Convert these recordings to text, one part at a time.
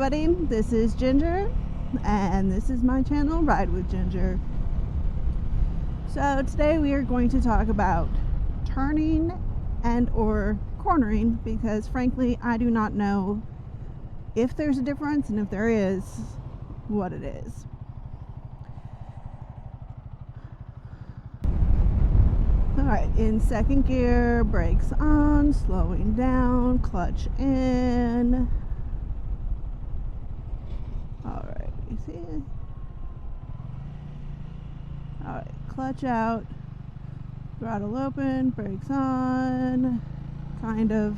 everybody, this is Ginger, and this is my channel, Ride with Ginger. So today we are going to talk about turning and or cornering, because frankly I do not know if there's a difference, and if there is, what it is. Alright, in second gear, brakes on, slowing down, clutch in. Alright, you see it? Alright, clutch out, throttle open, brakes on, kind of,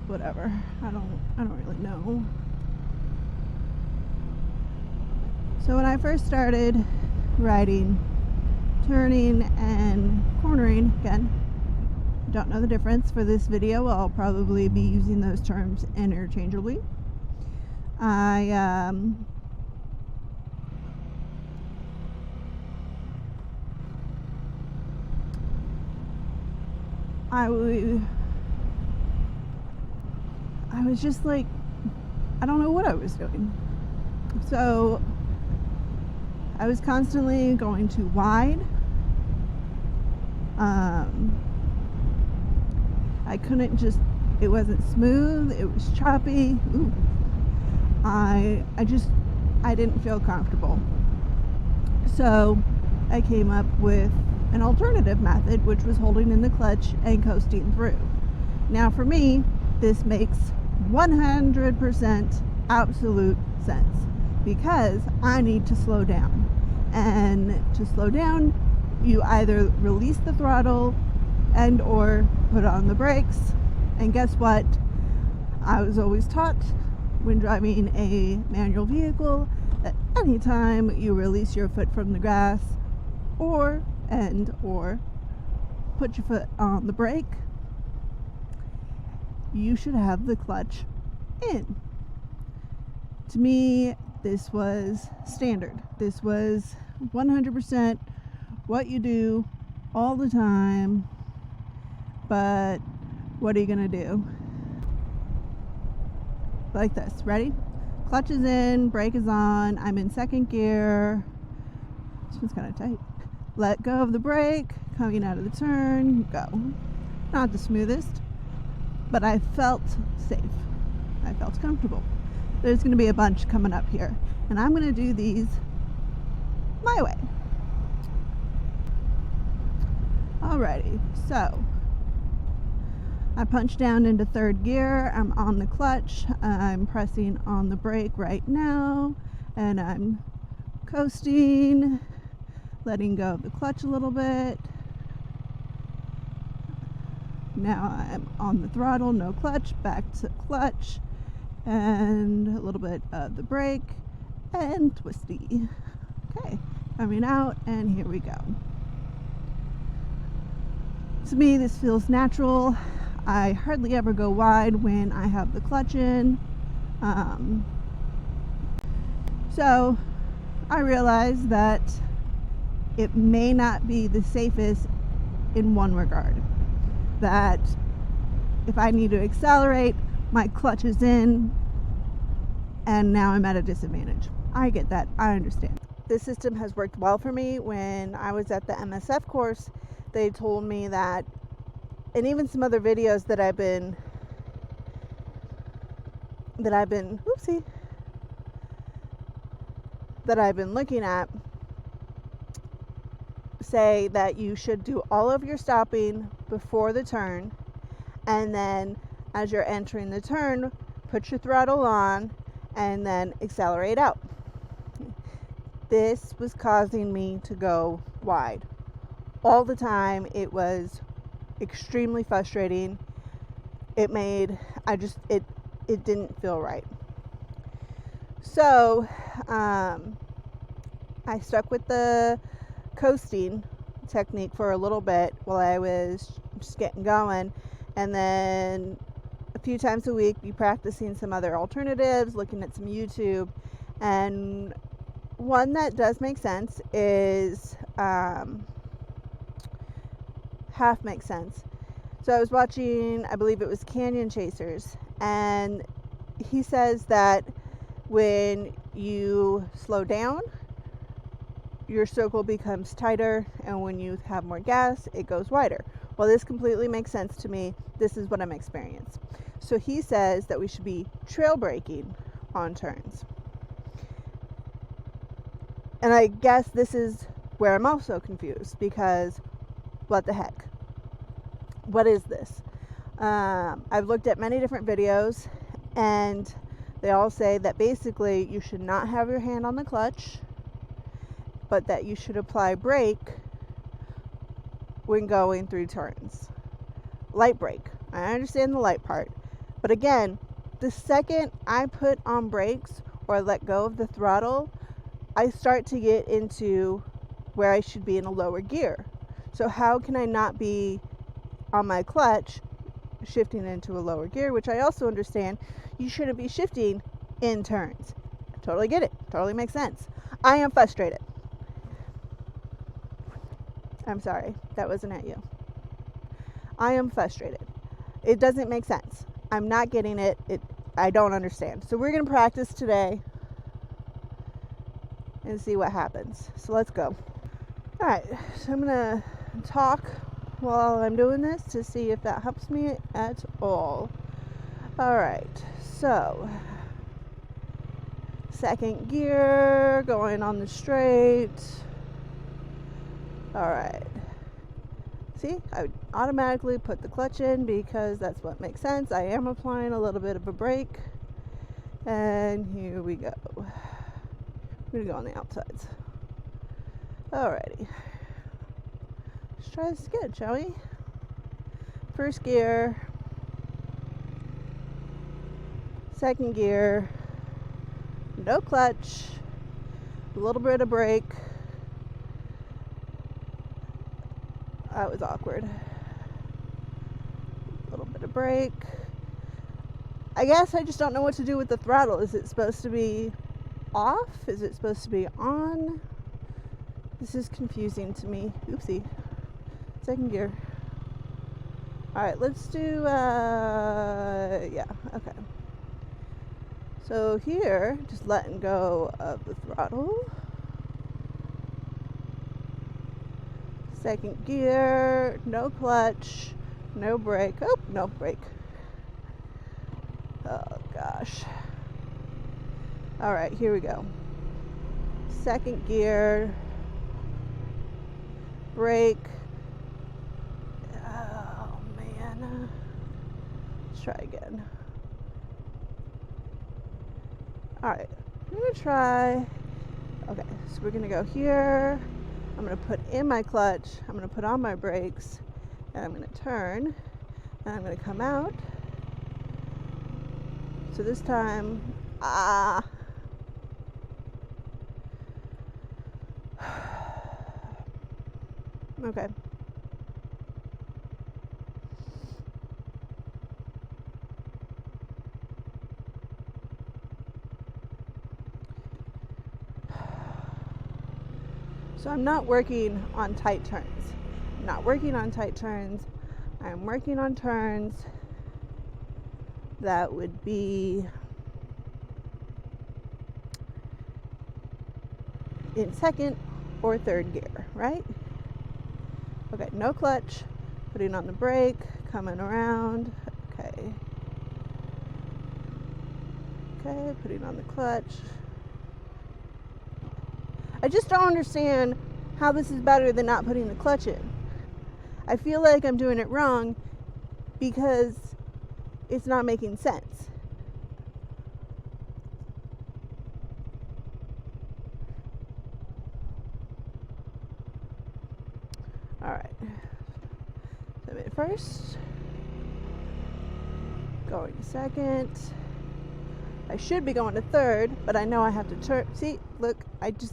whatever. I don't really know. So when I first started riding, turning and cornering, again, don't know the difference for this video. I'll probably be using those terms interchangeably. I was just like, I don't know what I was doing. So I was constantly going too wide. I couldn't just, it wasn't smooth, it was choppy. Ooh. I didn't feel comfortable. So I came up with an alternative method, which was holding in the clutch and coasting through. Now for me, this makes 100% absolute sense, because I need to slow down. And to slow down, you either release the throttle and or put on the brakes. And guess what? I was always taught when driving a manual vehicle that anytime you release your foot from the gas or put your foot on the brake, you should have the clutch in. To me, this was standard. This was 100% what you do all the time. But what are you gonna do? Like this. Ready? Clutch is in, brake is on, I'm in second gear. This one's kind of tight. Let go of the brake, coming out of the turn, go. Not the smoothest, but I felt safe. I felt comfortable. There's going to be a bunch coming up here, and I'm going to do these my way. Alrighty, so I punch down into third gear. I'm on the clutch. I'm pressing on the brake right now, and I'm coasting, letting go of the clutch a little bit. Now I'm on the throttle, no clutch, back to clutch, and a little bit of the brake, and twisty. Okay, coming out, and here we go. To me, this feels natural. I hardly ever go wide when I have the clutch in. So I realize that it may not be the safest in one regard. That if I need to accelerate, my clutch is in, and now I'm at a disadvantage. I get that. I understand. This system has worked well for me. When I was at the MSF course, they told me that, and even some other videos that I've been looking at, say that you should do all of your stopping before the turn, and then as you're entering the turn, put your throttle on and then accelerate out. This was causing me to go wide all the time. It was extremely frustrating. It didn't feel right. So I stuck with the coasting technique for a little bit while I was just getting going, and then a few times a week be practicing some other alternatives, looking at some YouTube. And one that does make sense is half makes sense. So I was watching, I believe it was Canyon Chasers, and he says that when you slow down, your circle becomes tighter, and when you have more gas, it goes wider. Well, this completely makes sense to me. This is what I'm experiencing. So he says that we should be trail braking on turns. And I guess this is where I'm also confused, because what the heck? What is this? I've looked at many different videos, and they all say that basically you should not have your hand on the clutch, but that you should apply brake when going through turns. Light brake. I understand the light part. But again, the second I put on brakes or let go of the throttle, I start to get into where I should be in a lower gear. So how can I not be on my clutch shifting into a lower gear, which I also understand you shouldn't be shifting in turns. I totally get it. Totally makes sense. I am frustrated. I'm sorry. That wasn't at you. I am frustrated. It doesn't make sense. I'm not getting it. I don't understand. So we're going to practice today and see what happens. So let's go. All right. So I'm going to talk while I'm doing this to see if that helps me at all. All right. So second gear, going on the straight. All right. See, I would automatically put the clutch in because that's what makes sense. I am applying a little bit of a brake. And here we go. I'm going to go on the outsides. Alrighty. Let's try this again, shall we? First gear. Second gear. No clutch. A little bit of brake. That was awkward. A little bit of brake. I guess I just don't know what to do with the throttle. Is it supposed to be off? Is it supposed to be on? This is confusing to me. Oopsie. Second gear. Alright, let's do, yeah, okay. So here, just letting go of the throttle. Second gear, no clutch, no brake. Oh, no brake. Oh gosh. All right, here we go. Second gear, brake. Oh man. Let's try again. All right, I'm gonna try. Okay, so we're gonna go here. I'm going to put in my clutch, I'm going to put on my brakes, and I'm going to turn, and I'm going to come out. So this time, okay. So I'm not working on tight turns. I'm not working on tight turns. I'm working on turns that would be in second or third gear, right? Okay, no clutch, putting on the brake, coming around, okay. Okay, putting on the clutch. I just don't understand how this is better than not putting the clutch in. I feel like I'm doing it wrong because it's not making sense. All right. So I'm at first. Going to second. I should be going to third, but I know I have to turn. See, look, I just...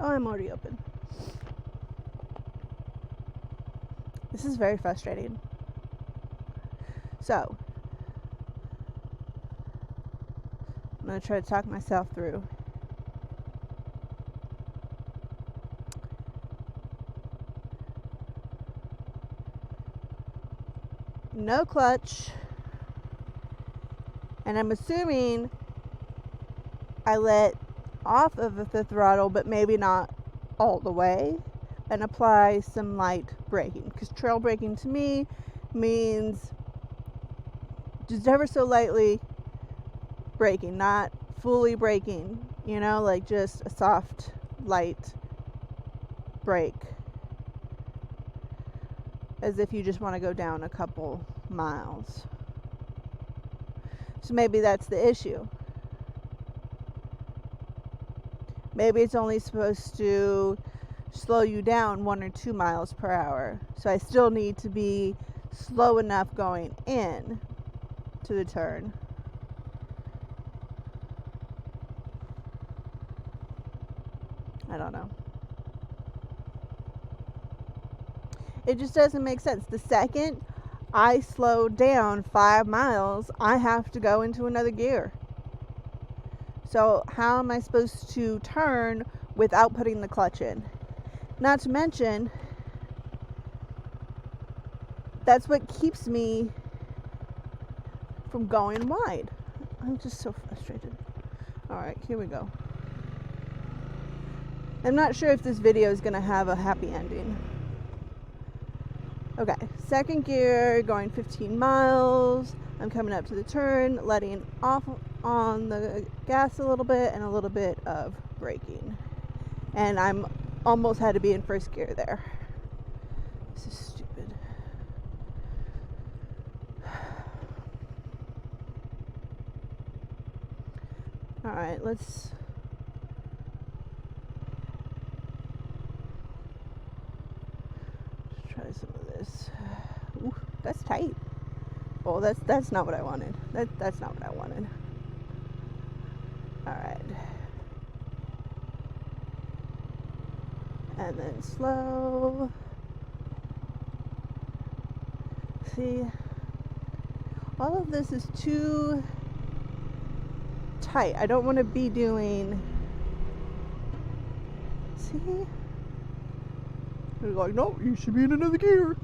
Oh, I'm already open. This is very frustrating. So, I'm going to try to talk myself through. No clutch. And I'm assuming I let off of the throttle, but maybe not all the way, and apply some light braking. Because trail braking to me means just ever so lightly braking, not fully braking, you know, like just a soft, light brake, as if you just want to go down a couple miles. So maybe that's the issue. Maybe it's only supposed to slow you down 1 or 2 miles per hour. So I still need to be slow enough going in to the turn. I don't know. It just doesn't make sense. The second I slow down 5 miles, I have to go into another gear. So how am I supposed to turn without putting the clutch in? Not to mention, that's what keeps me from going wide. I'm just so frustrated. All right, here we go. I'm not sure if this video is going to have a happy ending. Okay, second gear, going 15 miles. I'm coming up to the turn, letting off on the gas a little bit and a little bit of braking. And I'm almost had to be in first gear there. This is stupid. All right, let's try some of this. Ooh, that's tight. Oh, that's not what I wanted. That's not what I wanted. All right. And then slow. See, all of this is too tight. I don't want to be doing. See? They're like, no, you should be in another gear.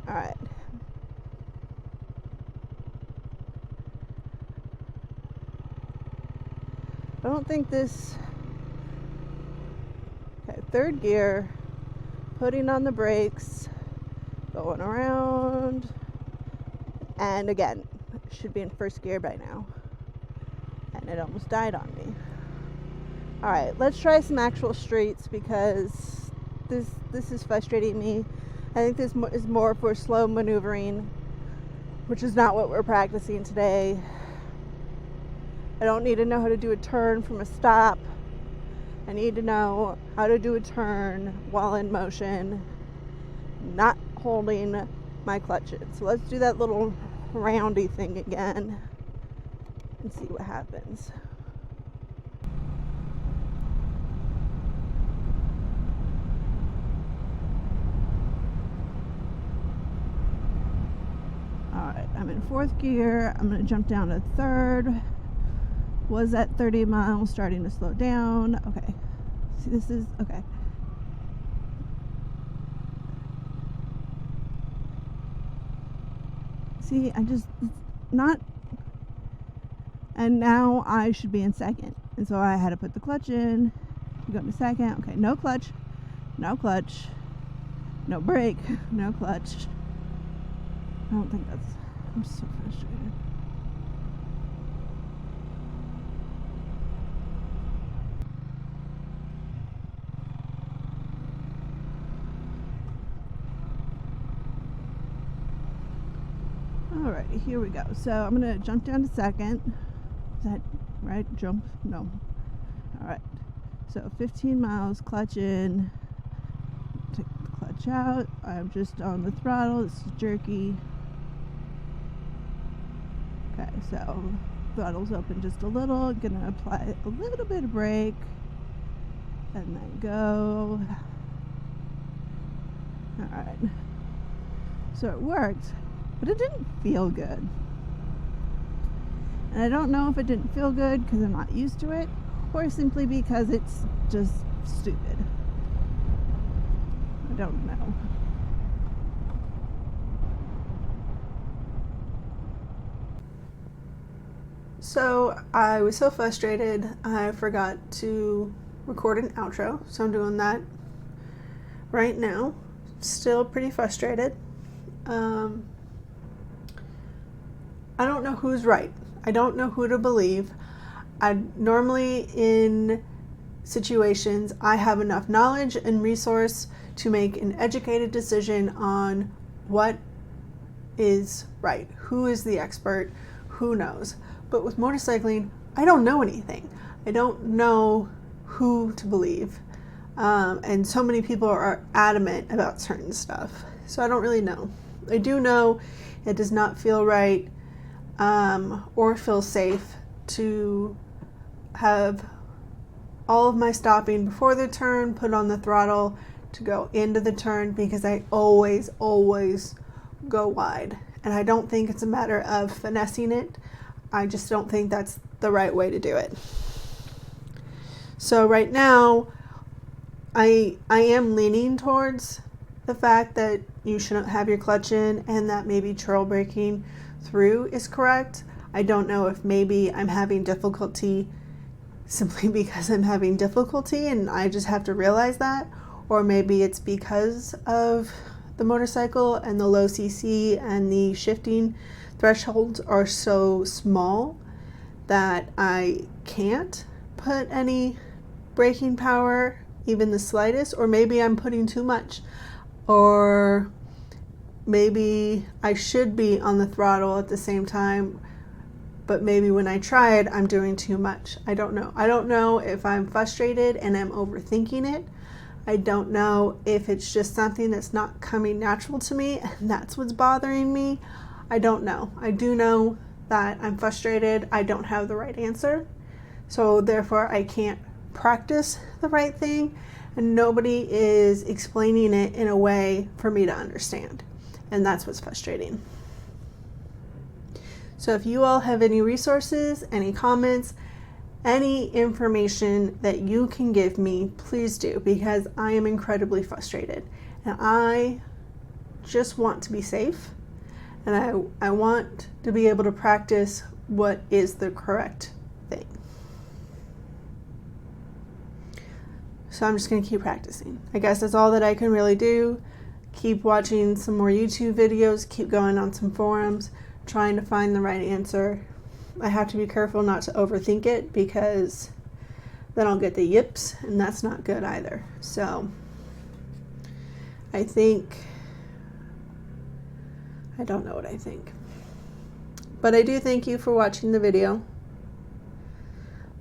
All right. I don't think this. Okay, third gear, putting on the brakes, going around, and again, should be in first gear by now. And it almost died on me. All right, let's try some actual streets because this is frustrating me. I think this is more for slow maneuvering, which is not what we're practicing today. I don't need to know how to do a turn from a stop. I need to know how to do a turn while in motion, not holding my clutches. So let's do that little roundy thing again and see what happens. Alright, I'm in fourth gear. I'm going to jump down to third. Was at 30 miles, starting to slow down. Okay. See, this is okay. See, I just, it's not. And now I should be in second. And so I had to put the clutch in. Go to second. Okay, no clutch. No clutch. No brake. No clutch. I don't think that's. I'm so frustrated. Alright, here we go. So I'm going to jump down to second. Is that right? Jump? No. Alright. So 15 miles, clutch in. Take the clutch out. I'm just on the throttle. This is jerky. Okay, so throttle's open just a little. Gonna apply a little bit of brake. And then go. Alright. So it worked. But it didn't feel good. And I don't know if it didn't feel good because I'm not used to it, or simply because it's just stupid. I don't know. So I was so frustrated, I forgot to record an outro. So I'm doing that right now. Still pretty frustrated. I don't know who's right. I don't know who to believe. Normally in situations, I have enough knowledge and resource to make an educated decision on what is right. Who is the expert? Who knows? But with motorcycling, I don't know anything. I don't know who to believe. And so many people are adamant about certain stuff. So I don't really know. I do know it does not feel right or feel safe to have all of my stopping before the turn, put on the throttle to go into the turn, because I always go wide. And I don't think it's a matter of finessing it. I just don't think that's the right way to do it. So right now, I am leaning towards the fact that you shouldn't have your clutch in and that maybe trail braking through is correct. I don't know if maybe I'm having difficulty simply because I'm having difficulty and I just have to realize that, or maybe it's because of the motorcycle and the low CC and the shifting thresholds are so small that I can't put any braking power, even the slightest, or maybe I'm putting too much, or maybe I should be on the throttle at the same time, but maybe when I try it, I'm doing too much. I don't know. I don't know if I'm frustrated and I'm overthinking it. I don't know if it's just something that's not coming natural to me and that's what's bothering me. I don't know. I do know that I'm frustrated. I don't have the right answer. So therefore I can't practice the right thing, and nobody is explaining it in a way for me to understand. And that's what's frustrating. So if you all have any resources, any comments, any information that you can give me, please do, because I am incredibly frustrated and I just want to be safe, and I want to be able to practice what is the correct thing. So I'm just going to keep practicing. I guess that's all that I can really do. Keep watching some more YouTube videos, keep going on some forums, trying to find the right answer. I have to be careful not to overthink it, because then I'll get the yips, and that's not good either. So I don't know what I think. But I do thank you for watching the video.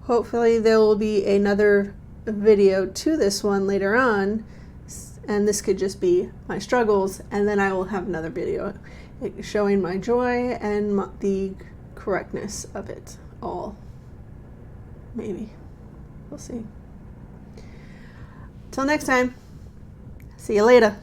Hopefully there will be another video to this one later on, and this could just be my struggles, and then I will have another video showing my joy and the correctness of it all. Maybe. We'll see. Till next time. See you later.